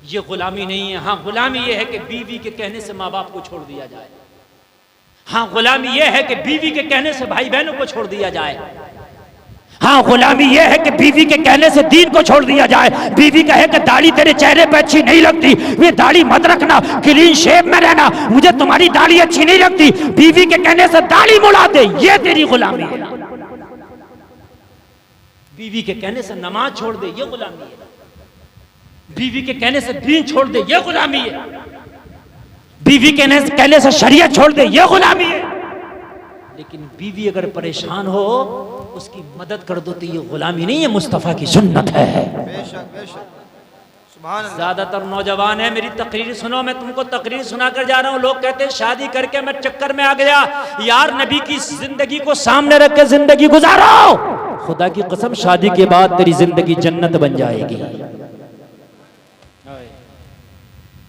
ये गुलामी नहीं है। हाँ, गुलामी ये है कि बीवी के कहने से माँ बाप को छोड़ दिया जाए। हाँ, गुलामी ये है कि बीवी के कहने से भाई बहनों को छोड़ दिया जाए। हाँ, गुलामी ये है कि बीवी के कहने से दीन को छोड़ दिया जाए। बीवी कहे कि दाढ़ी तेरे चेहरे पे अच्छी नहीं लगती, वे दाढ़ी मत रखना, क्लीन शेव में रहना, मुझे तुम्हारी दाढ़ी अच्छी नहीं लगती, बीवी के कहने से दाढ़ी मुड़ा दे, ये तेरी गुलामी है। बीवी के कहने से नमाज छोड़ दे, ये गुलामी है। बीवी के कहने से दीन छोड़ दे, ये गुलामी है। बीवी के कहने से शरीयत छोड़ दे, ये गुलामी है। लेकिन बीवी अगर परेशान हो, उसकी मदद कर दो, तो ये गुलामी नहीं है, मुस्तफा की सुन्नत है। बेशक बेशक। ज्यादातर नौजवान है, मेरी तकरीर सुनो, मैं तुमको तकरीर सुना कर जा रहा हूँ। लोग कहते हैं शादी करके मैं चक्कर में आ गया। यार, नबी की जिंदगी को सामने रख के जिंदगी गुजारो। खुदा की कसम, शादी के बाद तेरी जिंदगी जन्नत बन जाएगी।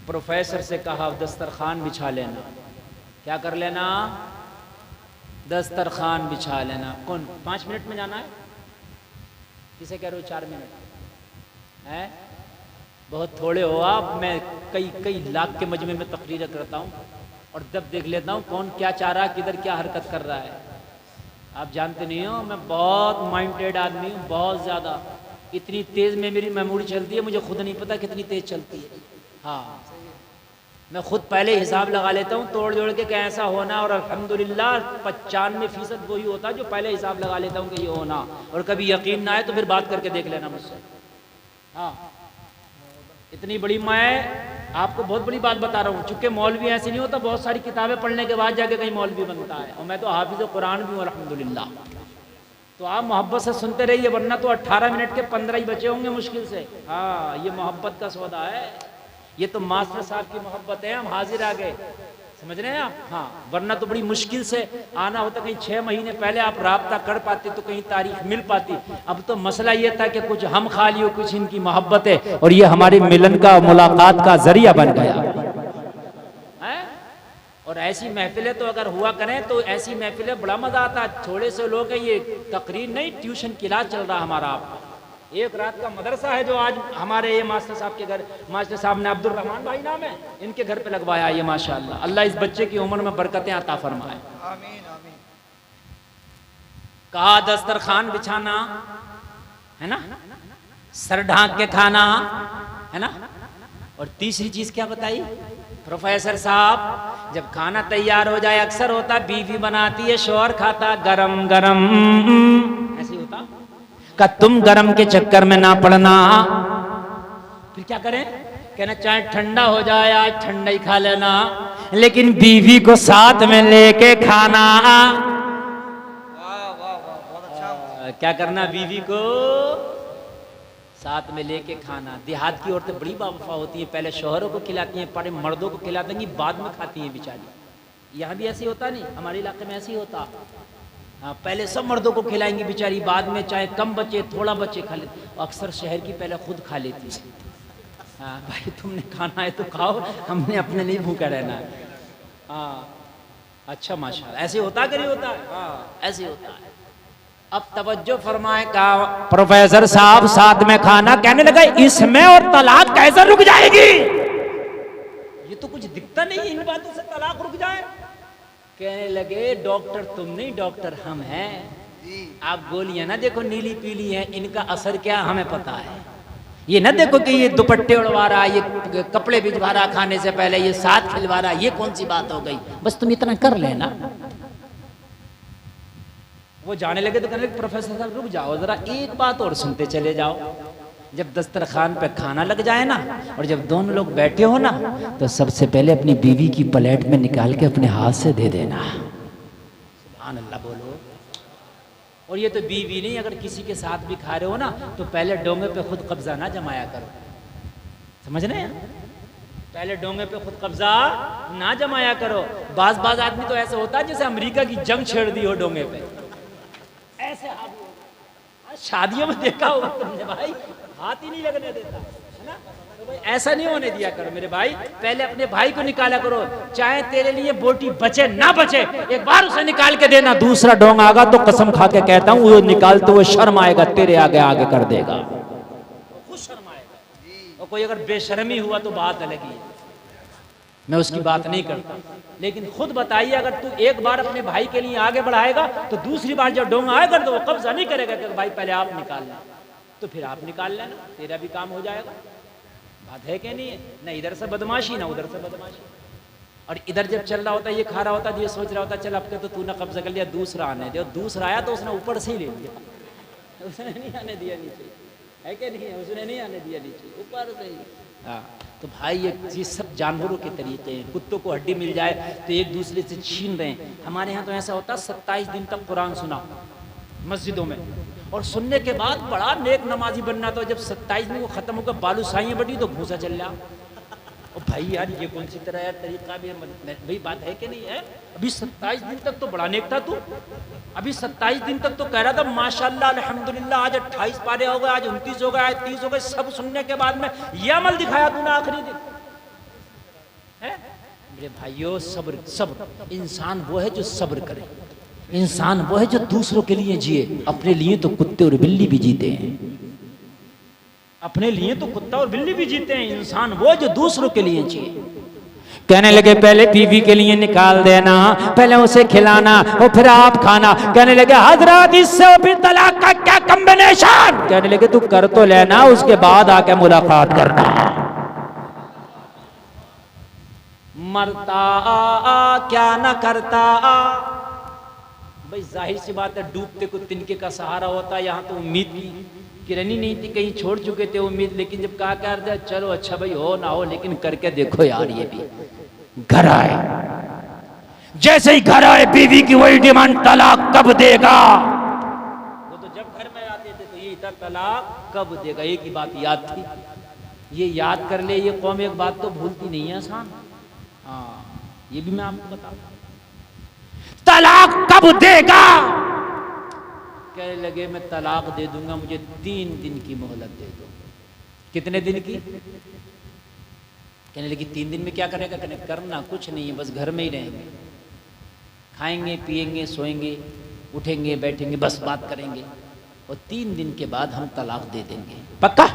प्रोफेसर से कहा दस्तरखान बिछा लेना। क्या कर लेना? दस्तरखान बिछा लेना। कौन? 5 मिनट में जाना है? किसे कह रहे हो 4 मिनट है? बहुत थोड़े हो आप। मैं कई लाख के मजमे में तकरीर करता हूँ और जब देख लेता हूँ कौन क्या चाह रहा है, किधर क्या हरकत कर रहा है। आप जानते नहीं हो, मैं बहुत माइंडेड आदमी हूँ, बहुत ज़्यादा। इतनी तेज़ में मेरी मेमोरी चलती है, मुझे खुद नहीं पता कितनी तेज़ चलती है। हाँ, मैं खुद पहले हिसाब लगा लेता हूँ तोड़ जोड़ के क्या ऐसा होना, और अल्हम्दुलिल्लाह 95% वही होता है जो पहले हिसाब लगा लेता हूँ कि ये होना। और कभी यकीन ना आए तो फिर बात करके देख लेना मुझसे। हाँ, इतनी बड़ी मैं आपको बहुत बड़ी बात बता रहा हूँ। चूंकि मौलवी ऐसे नहीं होता, बहुत सारी किताबें पढ़ने के बाद जाके कहीं मौलवी बनता है, और मैं तो हाफिज़ कुरान भी हूँ अल्हम्दुलिल्लाह। तो आप मोहब्बत से सुनते रहिए, वरना तो 18 मिनट के 15 ही बचे होंगे मुश्किल से। हाँ, ये मोहब्बत का सौदा है, ये तो मास्टर साहब की मोहब्बत है। हम हाजिर आ गए, समझ रहे हैं आप? हाँ, वरना तो बड़ी मुश्किल से आना होता। कहीं 6 महीने पहले आप राब्ता कर पाते तो कहीं तारीख मिल पाती। अब तो मसला ये था कि कुछ हम खा लियो, कुछ इनकी मोहब्बत है, और ये हमारे मिलन का, मुलाकात का जरिया बन गया है। और ऐसी महफिलें तो अगर हुआ करें तो ऐसी महफिलें बड़ा मजा आता। थोड़े से लोग हैं, ये तकरीर नहीं, ट्यूशन क्लास चल रहा हमारा। आपका एक रात का मदरसा है जो आज हमारे ये मास्टर साहब के घर, मास्टर साहब ने अब्दुल रहमान भाई नाम है, इनके घर पे लगवाया ये माशाअल्लाह। अल्लाह इस बच्चे की उम्र में बरकतें अता फरमाए। आमीन आमीन। कहा दस्तरखान बिछाना है ना, सर ढांक के खाना है ना। और तीसरी चीज क्या बताई प्रोफेसर साहब? जब खाना तैयार हो जाए, अक्सर होता बीवी बनाती है, शौहर खाता गरम गरम, ऐसे होता का तुम गरम के चक्कर में ना पड़ना। फिर क्या करें? कहना चाहे ठंडा हो जाए, आज ठंडा ही खा लेना, लेकिन बीवी को साथ में लेके खाना। वाह वाह वाह, बहुत अच्छा। क्या करना? बीवी को साथ में लेके खाना। देहात की औरतें बड़ी बावफा होती हैं, पहले शौहरों को खिलाती हैं, बड़े मर्दों को खिला देंगी, बाद में खाती हैं बेचारी। यहाँ भी ऐसे होता नहीं, हमारे इलाके में ऐसे ही होता। हाँ, पहले सब मर्दों को खिलाएंगी बेचारी, बाद में चाहे कम बचे थोड़ा बचे खा लेती। अक्सर शहर की पहले खुद खा लेती है। हाँ भाई, तुमने खाना है तो खाओ, हमने अपने लिए भूखा रहना है। हाँ, अच्छा माशाल्लाह, ऐसे होता कि नहीं होता? हाँ, ऐसे होता है। अब तवज्जो फरमाए, कहा प्रोफेसर साहब साथ में खाना। कहने लगा इसमें और तलाक कैसे रुक जाएगी? ये तो कुछ दिखता नहीं, इन बातों से तलाक रुक जाए। कहने लगे डॉक्टर तुम नहीं, डॉक्टर हम हैं। आप गोलियां ना देखो नीली पीली हैं, इनका असर क्या हमें पता है। ये ना देखो कि ये दुपट्टे उड़वा रहा, ये कपड़े भिजवा रहा खाने से पहले, ये साथ खिलवा रहा, ये कौन सी बात हो गई? बस तुम इतना कर लेना। वो जाने लगे तो कहने लगे प्रोफेसर साहब रुक जाओ जरा, एक बात और सुनते चले जाओ। जब दस्तरखान पे खाना लग जाए ना, और जब दोनों लोग बैठे हो ना, तो सबसे पहले अपनी बीवी की प्लेट में निकाल के अपने हाथ से दे देना। सुभान अल्लाह बोलो। और ये तो बीवी नहीं, अगर किसी के साथ भी खा रहे हो ना, तो पहले डोंगे पे खुद कब्जा ना जमाया करो, समझ रहे हैं? पहले डोंगे पे खुद कब्जा ना जमाया करो। बाज आदमी तो ऐसे होता है जैसे अमेरिका की जंग छेड़ दी हो डोंगे पे, ऐसे हाथ। शादियों में देखा होगा तुमने भाई, हाथ ही नहीं लगने देता है ना। तो भाई ऐसा नहीं होने दिया करो मेरे भाई। पहले अपने भाई को निकाला करो, चाहे तेरे लिए बोटी बचे ना बचे, एक बार उसे निकाल के देना। दूसरा डोंग आगा तो कसम खा के कहता हूँ, वो निकालते हुए शर्म आएगा, तेरे आगे आगे कर देगा, खुद शर्म आएगा। और कोई अगर बेशर्मी हुआ तो बात अलग ही है, मैं उसकी बात नहीं करता। लेकिन खुद बताइए, अगर तू एक बार अपने भाई के लिए आगे बढ़ाएगा तो दूसरी बार जब डोंगा आएगा तो वो कब्जा नहीं करेगा कि भाई पहले आप निकाल लें, तो फिर आप निकाल लेना, तेरा भी काम हो जाएगा। बात है कि नहीं है? ना इधर से बदमाशी ना उधर से बदमाशी। और इधर जब चल रहा होता ये खा रहा होता ये सोच रहा होता चल अब तो तूने कब्जा कर लिया, दूसरा आने दे, और दूसरा आया तो उसने ऊपर से ही ले लिया, उसने नहीं आने दिया नीचे, है कि नहीं है? उसने नहीं आने दिया नीचे, ऊपर से ही। हाँ, तो भाई ये सब जानवरों के तरीके हैं। कुत्तों को हड्डी मिल जाए तो एक दूसरे से छीन रहे हैं। हमारे यहाँ तो ऐसा होता है 27 दिन तक कुरान सुना मस्जिदों में, और सुनने के बाद बड़ा नेक नमाजी बनना। तो जब 27 दिन को खत्म होकर बालूशाहियाँ बढ़ी तो घूसा चल रहा। और भाई यार ये कौन सी तरह यार तरीका भी भाई, बात है कि नहीं है? अभी 27 दिन तक तो बड़ा नेक था तू, अभी 27 दिन तक तो कह रहा था माशाल्लाह अल्हम्दुलिल्लाह, आज 28 पारे हो गए, आज 29 हो गए, आज 30 हो गए। सब सुनने के बाद में ये अमल दिखाया तूने आखिरी दिन है। मेरे भाइयों, सब्र सब्र। इंसान वो है जो सब्र करे, इंसान वो है जो दूसरों के लिए जिए। अपने लिए तो कुत्ते और बिल्ली भी जीते हैं, अपने लिए तो कुत्ता और बिल्ली भी जीते हैं। इंसान वो है जो दूसरों के लिए जिए। कहने लगे पहले बीवी के लिए निकाल देना, पहले उसे खिलाना और फिर आप खाना। कहने लगे हजरत इससे फिर तलाक का क्या कॉम्बिनेशन? कहने लगे तू कर तो लेना, उसके बाद आके मुलाकात करना। मरता क्या न करता। भाई जाहिर सी बात है, डूबते को तिनके का सहारा होता। यहाँ तो उम्मीद की किरण ही नहीं थी, कहीं छोड़ चुके थे उम्मीद। लेकिन जब कहा कर दिया चलो अच्छा भाई हो ना हो लेकिन करके देखो यार, ये भी घर आए। जैसे ही घर आए बीवी की वही डिमांड, तलाक कब देगा? वो तो जब घर में आते थे तो यही था, तलाक कब देगा। एक ही बात याद थी, ये याद कर ले ये कौम, एक बात तो भूलती नहीं है आसान। हाँ, ये भी मैं आपको बता, तलाक कब देगा? कहने लगे मैं तलाक दे दूंगा, मुझे 3 दिन की मोहलत दे दो। कितने दिन की? कहने लगी 3 दिन में क्या करेगा? कहने करना कुछ नहीं है, बस घर में ही रहेंगे, खाएंगे पिएंगे सोएंगे उठेंगे बैठेंगे, बस बात करेंगे, और 3 दिन के बाद हम तलाक दे देंगे। पक्का?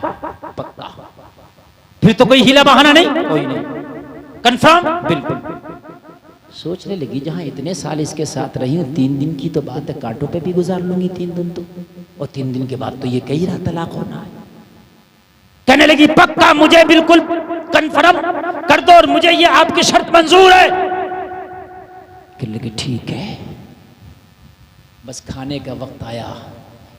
पक्का। फिर तो कोई हीला बहाना नहीं? कोई नहीं। कंफर्म? बिल्कुल। सोचने लगी जहां इतने साल इसके साथ रही हूँ, 3 दिन की तो बात है, कांटों पे भी गुजार लूंगी 3 दिन तो, और 3 दिन के बाद तो ये कही रहा तलाक होना है। कहने लगी पक्का, मुझे बिल्कुल कंफर्म कर दो और मुझे ये आपकी शर्त मंजूर है। कहने लगी ठीक है। बस खाने का वक्त आया,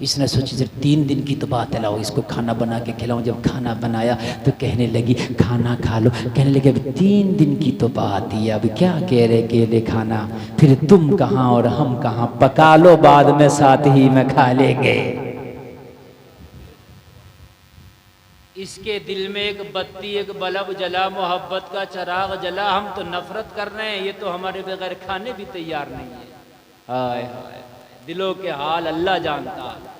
इसने सोची जब 3 दिन की तो बात है, लाओ इसको खाना बना के खिलाऊं। जब खाना बनाया तो कहने लगी खाना खा लो। कहने लगे अब 3 दिन की तो बात ही, अब क्या कह रहे केले खाना, फिर तुम कहाँ और हम कहाँ, पका लो बाद में साथ ही में खा लेंगे। इसके दिल में एक बत्ती एक बल्ब जला, मोहब्बत का चिराग जला। हम तो नफरत कर रहे हैं, ये तो हमारे बगैर खाने भी तैयार नहीं है। हाय हाय, दिलों के हाल अल्लाह जानता है,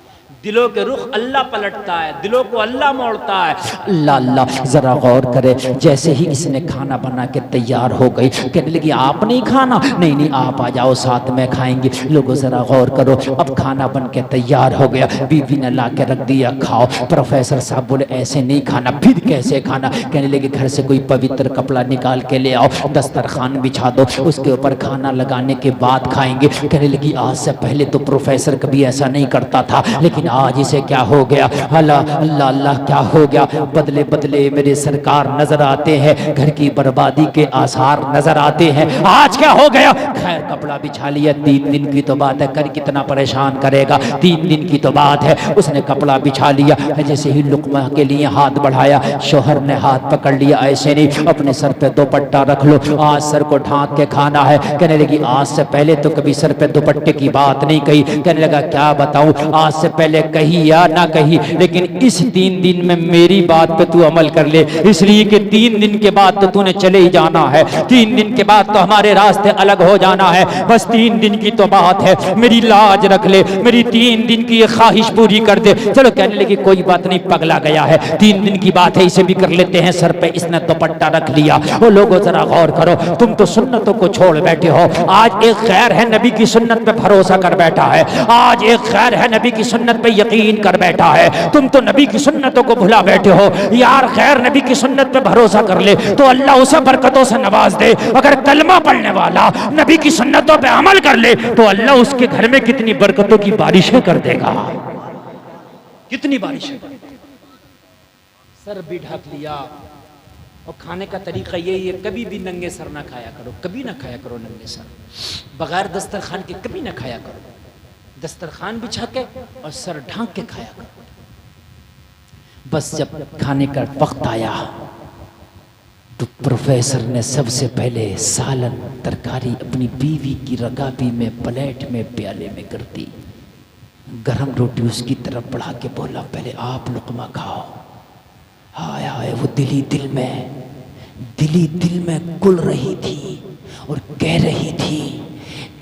दिलों के रुख अल्लाह पलटता है, दिलों को अल्लाह मोड़ता है। अल्लाह अल्लाह, जरा गौर करे। जैसे ही इसने खाना बना के तैयार हो गई, कहने लगी आप नहीं खाना? नहीं नहीं आप आ जाओ साथ में खाएंगे। लोगों जरा गौर करो, अब खाना बन के तैयार हो गया, बीवी ने ला के रख दिया, खाओ। प्रोफेसर साहब बोले ऐसे नहीं खाना। फिर कैसे खाना? कहने लगे घर से कोई पवित्र कपड़ा निकाल के ले आओ, दस्तरखान बिछा दो, उसके ऊपर खाना लगाने के बाद खाएंगे। कहने लगी आज से पहले तो प्रोफेसर कभी ऐसा नहीं करता था, लेकिन आज इसे क्या हो गया? अल्लाह अल्लाह अल्लाह, क्या हो गया? बदले बदले मेरे सरकार नजर आते हैं, घर की बर्बादी के आसार नजर आते हैं। आज क्या हो गया? खैर कपड़ा बिछा लिया, 3 दिन की तो बात है, कर कितना परेशान करेगा, 3 दिन की तो बात है। उसने कपड़ा बिछा लिया, जैसे ही लुकमा के लिए हाथ बढ़ाया, शोहर ने हाथ पकड़ लिया, ऐसे नहीं अपने सर पे दुपट्टा रख लो, आज सर को ढांक के खाना है। कहने लगी आज से पहले तो कभी सर पे दुपट्टे की बात नहीं कही। कहने लगा क्या बताऊं, आज से पहले कही या ना कही, लेकिन इस 3 दिन में मेरी बात पे तू अमल कर ले, इसलिए कि 3 दिन के बाद तो तूने चले ही जाना है, 3 दिन के बाद तो हमारे रास्ते अलग हो जाना है, बस 3 दिन की तो बात है, मेरी लाज रख ले, मेरी 3 दिन की ये ख्वाहिश पूरी कर दे। चलो कहने लगी कोई बात नहीं, पगला गया है, 3 दिन की बात है, इसे भी कर लेते हैं। सर पे इसने दुपट्टा रख लिया। वो लोगों जरा गौर करो, तुम तो सुन्नतों को छोड़ बैठे हो। आज एक खैर है नबी की सुन्नत पे भरोसा कर बैठा है, आज एक खैर है नबी की सुन्नत सुन्नत पे यकीन कर बैठा है, तुम तो नबी की सुन्नतों को भुला बैठे हो। यार गैर नबी की सुन्नत पे भरोसा कर ले तो अल्लाह उसे बरकतों से नवाज दे। अगर कलमा पढ़ने वाला नबी की सुन्नतों पे अमल कर ले तो अल्लाह उसके घर में कितनी बरकतों की बारिशें कर देगा, कितनी बारिशें। सर भी ढक लिया। और खाने का तरीका यही है, कभी भी नंगे सर ना खाया करो, कभी ना खाया करो नंगे सर, बगैर दस्तरखान के कभी ना खाया करो। दस्तरखान बिछा के और सर ढांक के खाया करो। बस जब खाने का वक्त आया तो प्रोफेसर ने सबसे पहले सालन तरकारी अपनी बीवी की रकाबी में प्लेट में प्याले में कर दी। गरम रोटी उसकी तरफ बढ़ा के बोला, पहले आप लुकमा खाओ। हाय हाय, वो दिली दिल में कुल रही थी और कह रही थी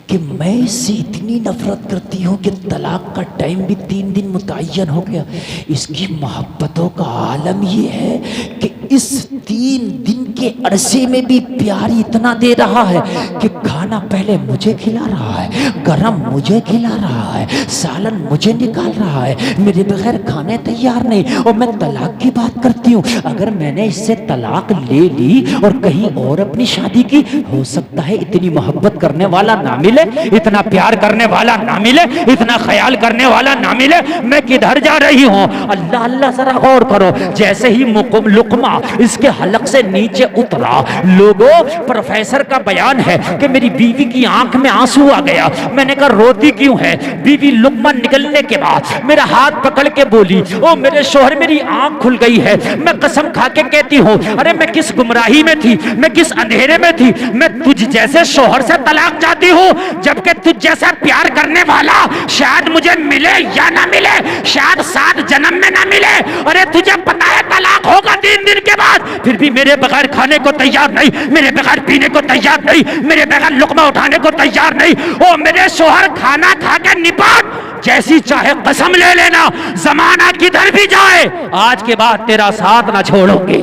कि मैं इससे इतनी नफरत करती हूँ कि तलाक का टाइम भी 3 दिन मुतय्यन हो गया। इसकी मोहब्बतों का आलम ये है कि इस 3 दिन के अरसे में भी प्यार इतना दे रहा है कि खाना पहले मुझे खिला रहा है, गरम मुझे खिला रहा है, सालन मुझे निकाल रहा है, मेरे बगैर खाने तैयार नहीं। और मैं तलाक की बात करती हूँ, अगर मैंने इससे तलाक ले ली और कहीं और अपनी शादी की, हो सकता है इतनी मोहब्बत करने वाला ना मिले, इतना प्यार करने वाला ना मिले, इतना ख्याल करने वाला ना मिले। मैं किधर जा रही हूँ? अल्लाह अल्लाह, जरा गौर करो। जैसे ही लुकमा इसके हलक से नीचे उतरा, लोगों, प्रोफेसर का बयान है कि मेरी बीवी की आंख में आंसू आ गया। मैंने कहा रोती क्यों है? बीवी लुकमा निकलने के बाद मेरा हाथ पकड़ के बोली, ओ मेरे शोहर, मेरी आंख खुल गई है। मैं कसम खा के कहती हूँ, अरे मैं किस गुमराही में थी, मैं किस अंधेरे में थी। मैं तुझ जैसे शोहर से तलाक चाहती हूँ, जबकि तुझ जैसा प्यार करने वाला शायद मुझे मिले या ना मिले, शायद 7 जन्म में ना मिले। अरे तुझे पता है तलाक होगा 3 दिन के बाद, फिर भी मेरे बगैर खाने को तैयार नहीं, मेरे बगैर पीने को तैयार नहीं, मेरे बगैर लुकमा उठाने को तैयार नहीं। ओ मेरे शोहर, खाना खा के निपट, जैसी चाहे कसम ले लेना, जमाना किधर भी जाए, आज के बाद तेरा साथ ना छोड़ोगे।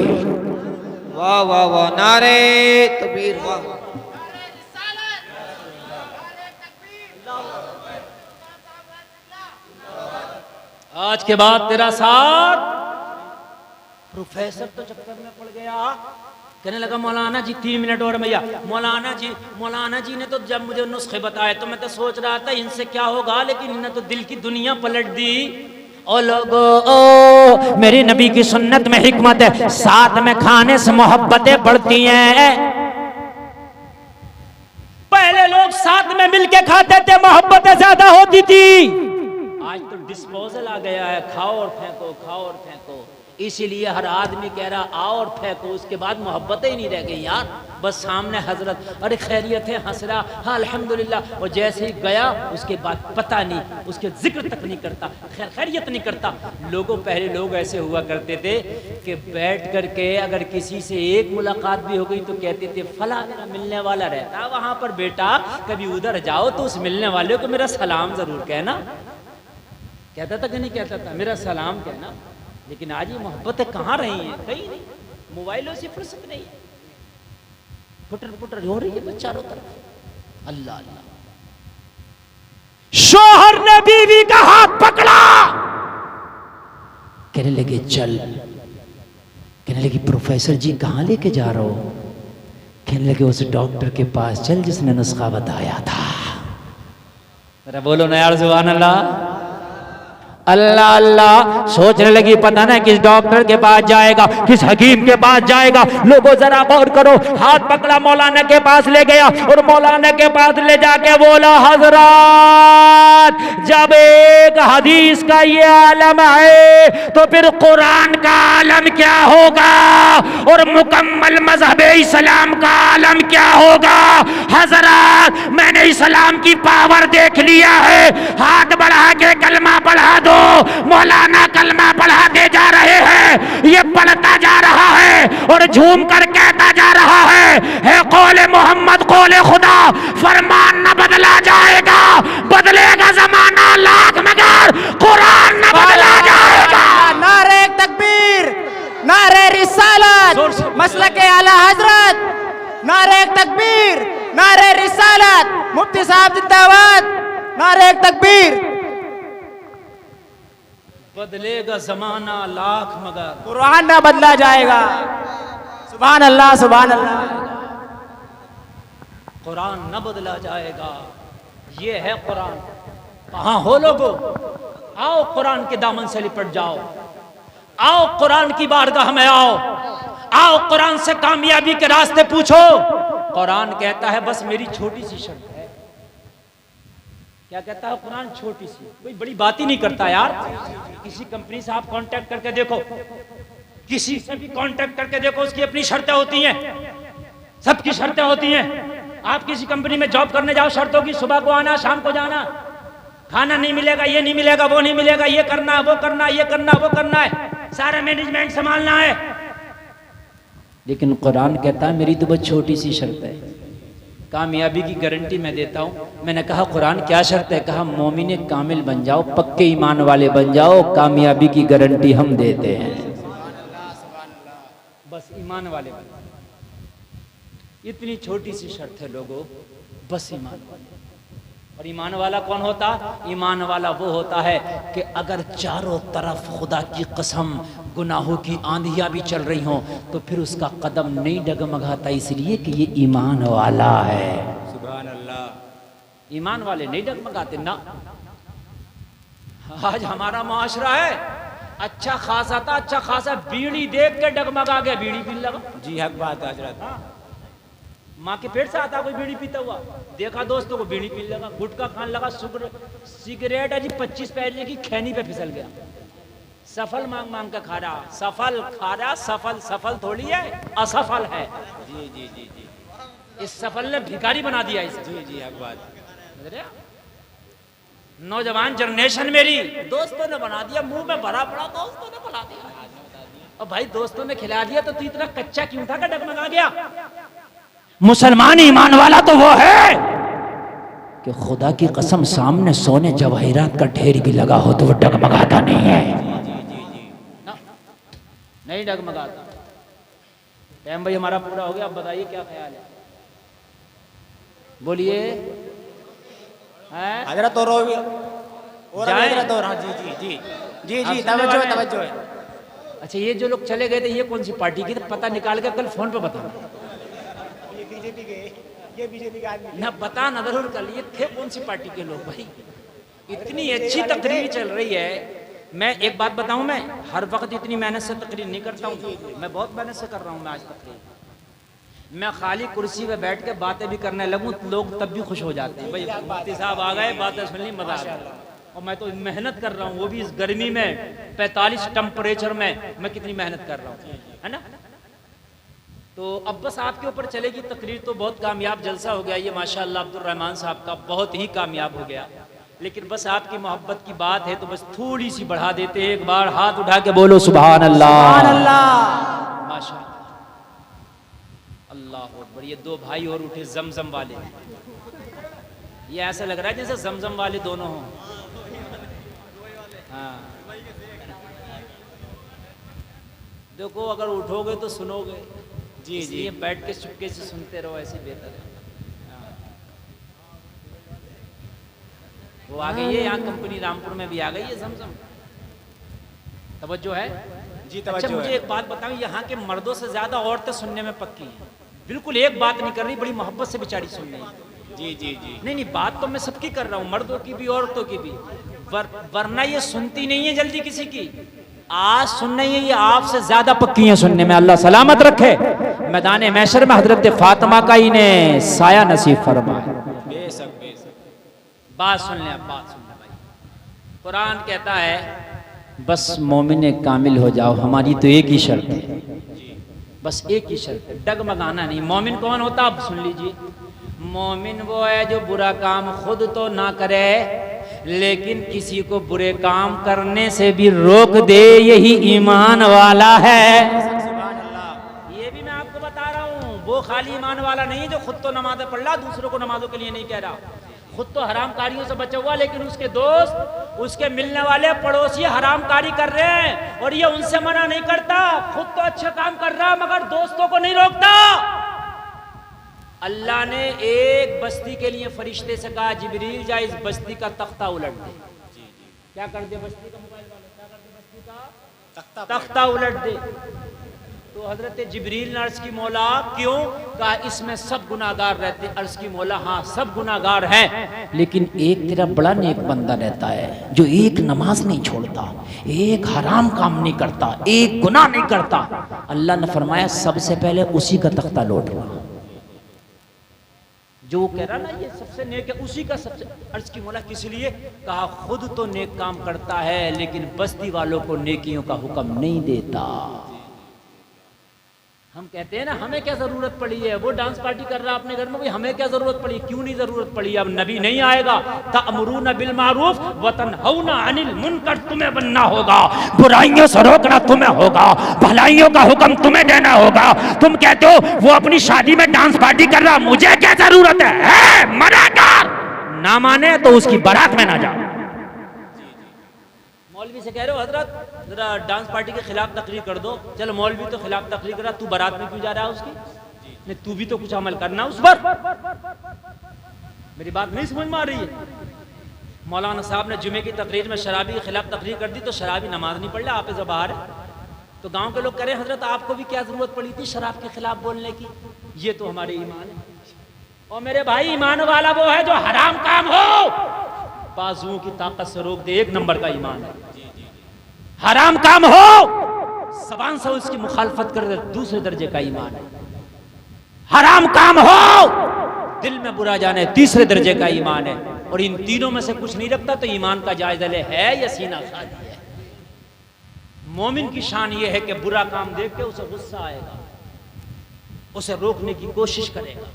वाह वाह वाह, नारे तकबीर, वाह। आज के बाद तेरा साथ। प्रोफेसर तो चक्कर में पड़ गया, कहने लगा मौलाना जी 3 मिनट और भैया। मौलाना जी ने तो जब मुझे नुस्खे बताए तो मैं तो सोच रहा था इनसे क्या होगा, लेकिन इन्हें तो दिल की दुनिया पलट दी। ओ लोगो, ओ मेरी नबी की सुन्नत में हिकमत है, साथ में खाने से मोहब्बतें बढ़ती हैं। पहले लोग साथ में मिलके खाते थे, मोहब्बतें ज्यादा होती थी। आज तो डिस्पोजल आ गया है, खाओ और फेंको, खाओ और फेंको। इसीलिए हर आदमी कह रहा आओ और फेंको, उसके बाद मोहब्बतें ही नहीं रह गई यार। बस सामने हजरत, अरे खैरियत है, हंस रहा, हाँ अल्हम्दुलिल्लाह, और जैसे ही गया उसके बाद पता नहीं, उसके जिक्र तक नहीं करता, खैरियत नहीं करता। लोगों, पहले लोग ऐसे हुआ करते थे कि बैठ करके अगर किसी से एक मुलाकात भी हो गई तो कहते थे फला मेरा मिलने वाला रहता वहां पर, बेटा कभी उधर जाओ तो उस मिलने वाले को मेरा सलाम जरूर कहना। कहता था कि नहीं कहता था, मेरा सलाम कहना। लेकिन आज ये मोहब्बतें कहाँ रही हैं? कहीं नहीं, मोबाइलों से फुर्सत नहीं, पुटर पुटर हो रही है बस चारों तरफ। अल्लाह अल्लाह। शोहर ने बीवी का हाथ पकड़ा, कहने लगे चल, कहने लगी प्रोफेसर जी कहाँ लेके जा रहे हो? कहने लगे उस डॉक्टर के पास चल जिसने नुस्खा बताया था। अरे बोलो ना यार, सुभान अल्लाह, अल्लाह अल्लाह। सोचने लगी पता ना किस डॉक्टर के पास जाएगा, किस हकीम के पास जाएगा। लोगों जरा गौर करो, हाथ पकड़ा, मौलाना के पास ले गया और मौलाना के पास ले जाके बोला, हजरत जब एक हदीस का ये आलम है तो फिर कुरान का आलम क्या होगा, और मुकम्मल मजहब इस्लाम का आलम क्या होगा। हजरत मैंने इस्लाम की पावर देख लिया है, हाथ बढ़ा के कलमा पढ़ा दो। मौलाना कलमा पढ़ाते जा रहे हैं, ये पढ़ता जा रहा है और झूम कर कहता जा रहा है कौले मोहम्मद कौले खुदा, फरमान न बदला जाएगा, बदलेगा जमाना लाख मगर कुरान न बदला जाएगा। नारे तकबीर, नारे रिसालत, मसलके आला हजरत, नारे तकबीर, नारे रिसालत, मुफ्ती साहब जिंदाबाद, नारे तकबीर। बदलेगा जमाना लाख मगर कुरान ना बदला जाएगा। सुभान अल्लाह, सुभान अल्लाह। कुरान न बदला जाएगा। ये है कुरान। कहाँ हो लोगो? आओ कुरान के दामन से लिपट जाओ, आओ कुरान की बारगाह में आओ, आओ कुरान से कामयाबी के रास्ते पूछो। कुरान कहता है बस मेरी छोटी सी शर्त है। क्या कहता है कुरान? छोटी सी, कोई बड़ी बात ही नहीं करता यार। किसी कंपनी से आप कांटेक्ट करके देखो, किसी से भी कांटेक्ट करके देखो, उसकी अपनी शर्तें होती हैं, सबकी शर्तें होती हैं। आप किसी कंपनी में जॉब करने जाओ, शर्तों की, सुबह को आना, शाम को जाना, खाना नहीं मिलेगा, ये नहीं मिलेगा, वो नहीं मिलेगा, ये करना है, वो करना है, ये करना वो करना है, सारा मैनेजमेंट संभालना है। लेकिन कुरान कहता है मेरी तो बहुत छोटी सी शर्त है, कामयाबी की गारंटी मैं देता हूं। मैंने कहा कुरान क्या शर्त है? कहा मोमिन कामिल बन जाओ, पक्के ईमान वाले बन जाओ, कामयाबी की गारंटी हम देते हैं। बस ईमान वाले बन जाओ, इतनी छोटी सी शर्त है लोगों, बस ईमान वाले। और ईमान वाला कौन होता? ईमान वाला वो होता है कि अगर चारों तरफ खुदा की कसम गुनाहों की आंधियां भी चल रही हों तो फिर उसका कदम नहीं डगमगाता, इसलिए कि ये ईमान वाला है। सुभान अल्लाह। ईमान वाले नहीं डगमगाते ना। आज हमारा मुआशरा है अच्छा खासा था, अच्छा खासा बीड़ी देख के डगमगा गया, बीड़ी पीने लगा। जी हक बात है हजरत। माँ के पेट से आता कोई बीड़ी पीता हुआ, देखा दोस्तों को बीड़ी पीने लगा, गुटखा खाने लगा, सिगरेट है जी 25 पैसे की खैनी पे फिसल गया। सफल मांग मांग के खा रहा, सफल खा रहा, सफल सफल थोड़ी है, असफल है। जी जी जी जी, इस सफल ने भिखारी बना दिया इसे। जी जी हक बात। नौजवान जनरेशन मेरी दोस्तों ने बना दिया, मुंह में भरा पड़ा, दोस्तों ने बना दिया। और भाई दोस्तों ने खिला दिया तो तू इतना कच्चा क्यों था कि डगमगा गया? मुसलमान ईमान वाला तो वो है कि खुदा की कसम सामने सोने जवाहिरात का ढेर भी लगा हो तो वो डगमगाता नहीं है। नहीं डगमगाता। टाइम भाई हमारा पूरा हो गया, अब बताइए क्या ख्याल है, बोलिए। हजरत और हजरत और, हाँ जी जी जी जी जी, तवज्जो तवज्जो है। अच्छा ये जो लोग चले गए थे ये कौन सी पार्टी की? तो पता निकाल के कल फोन पे बताना। ये बीजेपी का आदमी ना बता ना जरूर कल ये थे कौन सी पार्टी के लोग। भाई इतनी अच्छी तकरीर चल रही है। मैं एक बात बताऊं, मैं हर वक्त इतनी मेहनत से तकरीर नहीं करता हूं, मैं बहुत मेहनत से कर रहा हूं। मैं आज तकरीर मैं खाली कुर्सी पे बैठ के बातें भी करने लगूं तो लोग तब भी खुश हो जाते हैं, भाई मुफ्ती साहब आ गए, बातें सुन ली, मजा आ गया। और मैं तो मेहनत कर रहा हूँ, वो भी इस गर्मी में 45 टेम्परेचर में मैं कितनी मेहनत कर रहा हूँ, है ना। तो अब बस आपके ऊपर चलेगी तकरीर। तो बहुत कामयाब जलसा हो गया ये माशाअल्लाह, अब्दुल रहमान साहब का बहुत ही कामयाब हो गया। लेकिन बस आपकी मोहब्बत की बात है तो बस थोड़ी सी बढ़ा देते हैं। एक बार हाथ उठा के बोलो सुभान अल्लाह, सुभान अल्लाह, माशाअल्लाह, अल्लाह अकबर। ये दो भाई और उठे जमजम वाले, ये ऐसा लग रहा है जैसे जमजम वाले दोनों हों। हाँ देखो अगर उठोगे तो सुनोगे, जी जी, ये बैठ के चुपके से सुनते रहो, ऐसे बेहतर है। हाँ। वो आ गई है यहाँ कंपनी रामपुर में भी आ गई है जमजम, तवज्जो है जी अच्छा तवज्जो मुझे है। एक बात बताऊं, यहाँ के मर्दों से ज्यादा औरतें सुनने में पक्की हैं, बिल्कुल एक बात नहीं कर रही, बड़ी मोहब्बत से बेचारी सुन रही है। जी जी जी, नहीं नहीं बात तो मैं सबकी कर रहा हूँ, मर्दों की भी औरतों की भी, वरना ये सुनती नहीं है जल्दी किसी की। आज सुन रही है ये आपसे ज्यादा पक्की है सुनने में, अल्लाह सलामत रखे। मैदान महशर में हजरत फातिमा का इन्हें साया नसीब फरमाए। बेशक बेशक। बात सुन ले, बात सुन ले भाई। कुरान कहता है बस मोमिन कामिल हो जाओ, हमारी तो एक ही शर्त है, बस एक ही शर्त है, डगमगाना नहीं। मोमिन कौन होता? अब सुन लीजिए, मोमिन वो है जो बुरा काम खुद तो ना करे लेकिन किसी को बुरे काम करने से भी रोक दे, यही ईमान वाला है। ये भी मैं आपको बता रहा हूँ, वो खाली ईमान वाला नहीं है जो खुद तो नमाज़ें पढ़ रहा, दूसरों को नमाजों के लिए नहीं कह रहा, खुद तो हराम कारियों से बचा हुआ, लेकिन उसके दोस्त, उसके मिलने वाले पड़ोसी हराम कारी कर रहे हैं और ये उनसे मना नहीं करता। खुद तो अच्छा काम कर रहा मगर दोस्तों को नहीं रोकता। अल्लाह ने एक बस्ती के लिए फरिश्ते से कहा, जिब्रील जा इस बस्ती का तख्ता उलट दे। क्या कर दे बस्ती का? मोबाइल वाले क्या कर दे? तख्ता उलट दे। तो हजरत जिब्रील ने अर्ज की मौला क्यों? कहा इसमें सब गुनाहगार रहते। अर्ज की मौला हाँ सब गुनाहगार हैं, लेकिन एक तेरा बड़ा नेक बंदा रहता है जो एक नमाज नहीं छोड़ता, एक हराम काम नहीं करता, एक गुनाह नहीं करता। अल्लाह ने फरमाया सबसे पहले उसी का तख्ता लौट रहा। जो कह रहा ना ये सबसे नेक है, उसी का सबसे। अर्ज की मौला किस लिए? कहा खुद तो नेक काम करता है लेकिन बस्ती वालों को नेकियों का हुक्म नहीं देता। हम कहते हैं ना हमें क्या जरूरत पड़ी है, वो डांस पार्टी कर रहा है अपने घर में, भाई हमें क्या जरूरत पड़ी? क्यों नहीं जरूरत पड़ी? अब नबी नहीं आएगा। तअमुरूना बिल मारूफ व तनहौना अनिल मुनकर, तुम्हें बनना होगा, बुराइयों से रोकना तुम्हें होगा, भलाइयों का हुक्म तुम्हें देना होगा। तुम कहते हो वो अपनी शादी में डांस पार्टी कर रहा, मुझे क्या जरूरत है? मना कर। ना माने तो उसकी बारात में ना जाओ। मौलवी से कह रहे हो हजरत जरा डांस पार्टी के खिलाफ तकरीर कर दो, चलो मौलवी तो खिलाफ तकरीर कर रहा, तू बारात में क्यों जा रहा है उसकी? नहीं तू भी तो कुछ अमल करना उस पर। मेरी बात नहीं समझ में आ रही है? मौलाना साहब ने जुमे की तकरीर में शराबी के खिलाफ तकरीर कर दी तो शराबी नमाज नहीं पढ़ रहा, आप बाहर है। तो गांव के लोग कह रहे हैं हजरत आपको भी क्या जरूरत पड़ी थी शराब के खिलाफ बोलने की? ये तो हमारे ईमान है। और मेरे भाई ईमान वाला वो है जो हराम काम हो बाजुओं की ताकत से रोक दे, एक नंबर का ईमान है। हराम काम हो ज़बान से उसकी मुखालफत कर दे, दूसरे दर्जे का ईमान है। हराम काम हो दिल में बुरा जाने, तीसरे दर्जे का ईमान है। और इन तीनों में से कुछ नहीं रखता तो ईमान का जायजा ले, है या सीना खाली है। मोमिन की शान ये है कि बुरा काम देख के उसे गुस्सा आएगा, उसे रोकने की कोशिश करेगा।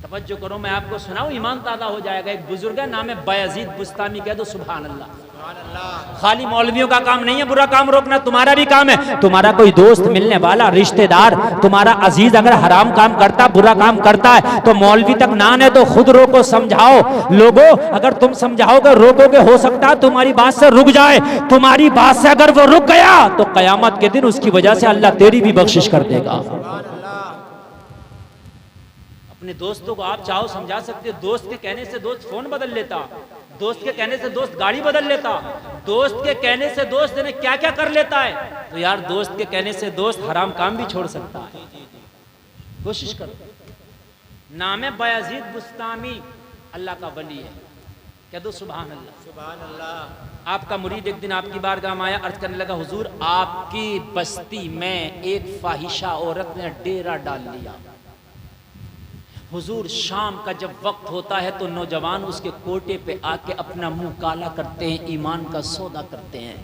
तवज्जो करो, मैं आपको सुनाऊं, ईमान ताज़ा हो जाएगा। एक बुजुर्ग है नाम है बायजीद बुस्तामी, कह दो सुभान अल्लाह। खाली मौलवियों का काम नहीं है बुरा काम रोकना, तुम्हारा भी काम है। तुम्हारा कोई दोस्त मिलने वाला, रिश्तेदार, तुम्हारा अजीज अगर हराम काम करता, बुरा काम करता है तो मौलवी तक ना आने तो खुद रोको, समझाओ। लोगों अगर तुम समझाओगे रोकोगे, हो सकता है तुम्हारी बात से रुक जाए। तुम्हारी बात से अगर वो रुक गया तो कयामत के दिन उसकी वजह से अल्लाह तेरी भी बख्शिश कर देगा। अपने दोस्तों को आप चाहो समझा सकते हो, दोस्त के कहने से दोस्त फोन बदल लेता, दोस्त के कहने से दोस्त गाड़ी बदल लेता, दोस्त के कहने से दोस्त ने क्या क्या कर लेता है। तो यार दोस्त के कहने से दोस्त हराम काम भी छोड़ सकता है। कोशिश करो। नाम है बायजीद बुस्तामी, अल्लाह का वली है, कह दो सुभान अल्लाह। सुभान अल्लाह। आपका मुरीद एक दिन आपकी बारगाह में आया, अर्ज करने लगा हुजूर आपकी बस्ती में एक फाहिशा औरत ने डेरा डाल लिया। हुजूर शाम का जब वक्त होता है तो नौजवान उसके कोटे पे आके अपना मुंह काला करते हैं, ईमान का सौदा करते हैं।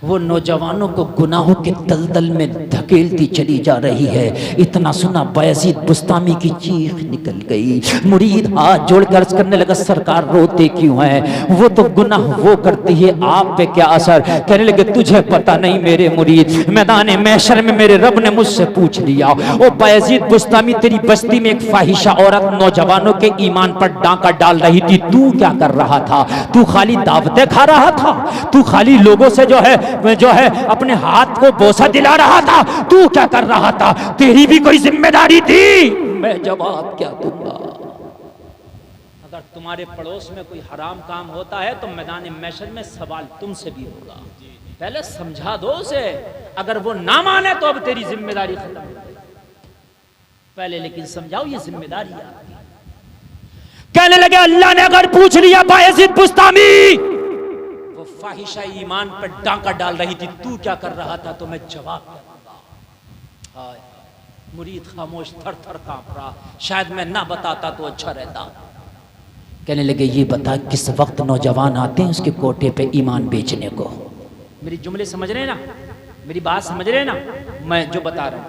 वो नौजवानों को गुनाहों के दलदल में धकेलती चली जा रही है। इतना सुना बायजीद बुस्तामी की चीख निकल गई। मुरीद हाथ जोड़कर अर्ज करने लगा सरकार रोते क्यों हैं? वो तो गुनाह वो करती है, आप पे क्या असर? कहने लगे तुझे पता नहीं मेरे मुरीद, मैदान महशर में मेरे रब ने मुझसे पूछ लिया, ओ बायजीद बुस्तामी तेरी बस्ती में एक फाहिशा औरत नौजवानों के ईमान पर डांका डाल रही थी, तू क्या कर रहा था? तू खाली दावतें खा रहा था? तू खाली लोगों से जो है अपने हाथ को बोसा दिला रहा था? तू क्या कर रहा था? तेरी भी कोई जिम्मेदारी थी? मैं जवाब क्या दूंगा? अगर तुम्हारे पड़ोस में कोई हराम काम होता है तो मैदान महशर में सवाल तुमसे भी होगा। पहले समझा दो उसे, अगर वो ना माने तो अब तेरी जिम्मेदारी खत्म हो गई। पहले लेकिन समझाओ ये जिम्मेदारी आपकी। कहने लगे अल्लाह ने अगर पूछ लिया बायजीद बुस्तामी वो फाहिशा ईमान पर डांका डाल रही थी, तू क्या कर रहा था, तो मैं जवाब क्या दूंगा? हाय मुरीद खामोश थर थर कांप रहा, शायद मैं ना बताता तो अच्छा रहता। कहने लगे ये बता किस वक्त नौजवान आते हैं उसके कोटे पे ईमान बेचने को? मेरी जुमले समझ रहे हैं ना, मेरी बात समझ रहे हैं ना? मैं जो बता रहा हूं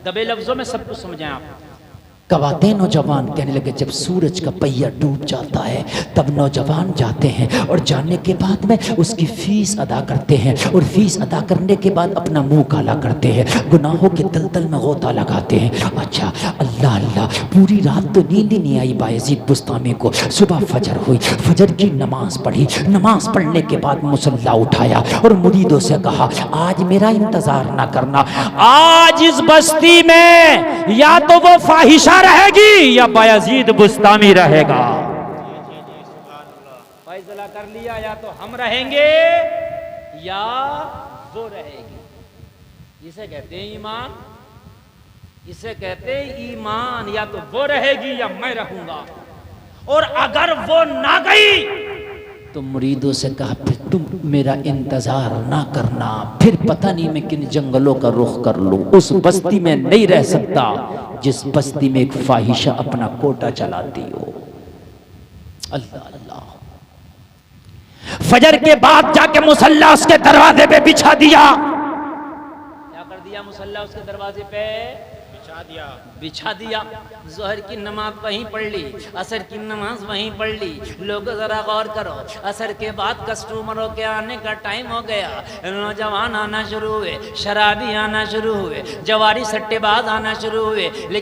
दबे लफ्जों में सब कुछ समझें आप। कब आते हैं नौजवान? कहने लगे जब सूरज का पहिया डूब जाता है तब नौजवान जाते हैं और जाने के बाद में उसकी फीस अदा करते हैं और फीस अदा करने के बाद अपना मुंह काला करते हैं, गुनाहों के दलदल में गोता लगाते हैं। अच्छा अल्लाह अल्लाह, पूरी रात तो नींद ही नहीं आई बायजीद बुस्तामी को। सुबह फजर हुई, फजर की नमाज पढ़ी, नमाज पढ़ने के बाद मुसल्ला उठाया और मुरीदों से कहा आज मेरा इंतजार ना करना, आज इस बस्ती में या तो वो फाहिशा रहेगी या बायजीद बुस्तामी रहेगा। फैसला कर लिया, या तो हम रहेंगे या वो रहेगी। इसे कहते हैं ईमान, इसे कहते हैं ईमान। या तो वो रहेगी या मैं रहूंगा। और अगर वो ना गई तो मुरीदों से कहा फिर तुम मेरा इंतजार ना करना, फिर पता नहीं मैं किन जंगलों का रुख कर लूं। उस बस्ती में नहीं रह सकता जिस बस्ती में एक फाहिशा अपना कोटा चलाती हो। अल्लाह अल्लाह। फजर के बाद जाके मुसल्ला उसके दरवाजे पे बिछा दिया। क्या कर दिया? मुसल्ला उसके दरवाजे पे बिछा दिया। जोहर की नमाज वहीं पढ़ ली, असर की नमाज वहीं पढ़ ली। लोग जरा गौर करो, असर के बाद कस्टमरों के आने का टाइम हो गया। नौजवान आना शुरू हुए, शराबी आना शुरू हुए, जवारी सट्टेबाज आना शुरू हुए। लेकिन